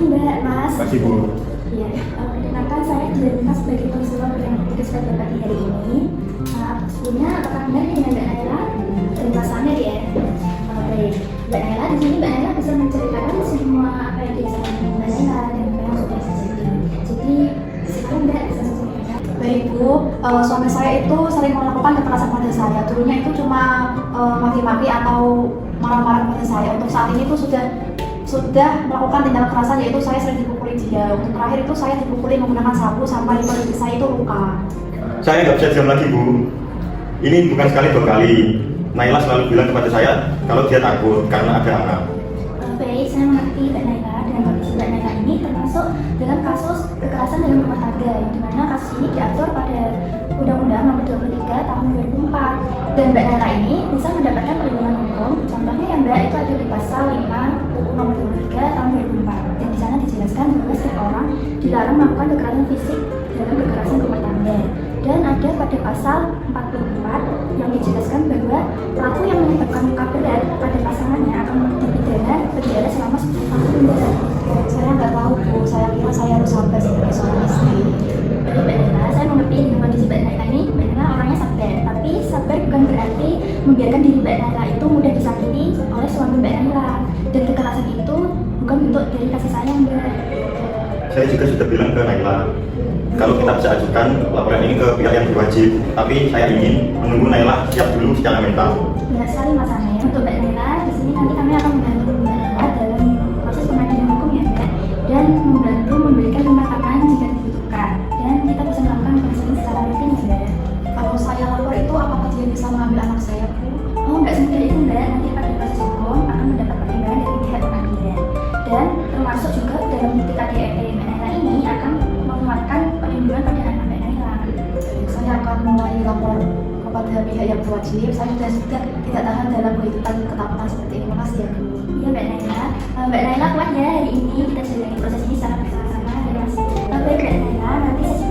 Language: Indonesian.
Mbak, Mas. Makasih Bu. Iya, perkenalkan saya diminta sebagai konselor yang tugas pada pagi hari ini. Sebelumnya apakah benar dengan Mbak Naila? Terima kasih ya. Baik, Mbak Naila di sini Mbak Naila bisa menceritakan semua apa yang dirasakan Mbak Naila dan apa yang sudah terjadi. Jadi sekarang Mbak bisa menceritakan. Baik Bu, suami saya itu sering melakukan kekerasan pada saya. Dulunya itu cuma maki-maki atau marah-marah pada saya. Untuk saat ini tuh sudah melakukan tindak kekerasan, yaitu saya sering dipukuli dia. Untuk terakhir itu saya dipukuli menggunakan sapu sampai kondisi saya itu luka. Saya nggak bisa diam lagi Bu. Ini bukan sekali dua kali. Naila selalu bilang kepada saya kalau dia takut karena ada anak. Baik, saya mengerti Mbak Naila dan kondisi Mbak Naila ini termasuk dalam kasus kekerasan dalam rumah tangga, di mana kasus ini diatur pada Undang-Undang Nomor 23 Tahun 2004. Dan Mbak Naila ini bisa mendapatkan perlindungan hukum. Contohnya yang Mbak itu ada di pasal 5 UU Nomor 23 Tahun 2004. Dan di sana dijelaskan bahwa setiap orang dilarang melakukan kekerasan fisik dalam kekerasan rumah tangga. Dan ada pada pasal 44 yang dijelaskan bahwa pelaku yang menyebabkan luka berat pada pasangannya akan dipidana penjara selama 10 tahun. Saya nggak tahu Bu, saya kira saya harus sabar sebagai seorang istri. Jadi Mbak Naila, saya mengerti dengan kondisi Mbak Naila ini. Mbak Naila orangnya sabar, tapi sabar bukan berarti membiarkan diri Mbak Naila itu mudah disakiti oleh suami Mbak Naila. Dan kekerasan itu bukan bentuk dari kasih sayang Mbak. Saya juga sudah bilang ke Naila kalau kita bisa ajukan laporan ini ke pihak yang berwajib, tapi saya ingin menunggu Naila siap dulu secara mental. Benar sekali Mas Ane. Untuk Mbak Naila, di sini nanti kami akan membantu Mbak Naila dalam proses pengadilan hukum ya Mbak, dan membantu memberikan pemahaman jika dibutuhkan. Dan kita bisa melakukan konseling secara rutin Mbak. Kalau saya lapor itu apakah dia bisa mengambil anak saya Bu? Oh, nggak semudah itu Mbak. Nanti pada proses hukum akan mendapat pertimbangan dari pihak pengadilan. Dan termasuk juga dalam bukti KDRT Mbak Naila ini akan menguatkan perlindungan pada anak Mbak Naila. Saya akan mulai lapor kepada pihak yang berwajib. Saya sudah tidak tahan dalam kehidupan ketakutan seperti ini. Makasih ya Bu. Iya Mbak Naila. Mbak Naila kuat ya hari ini kita jalani proses ini secara bersama-sama. Baik Mbak Naila, nanti sesi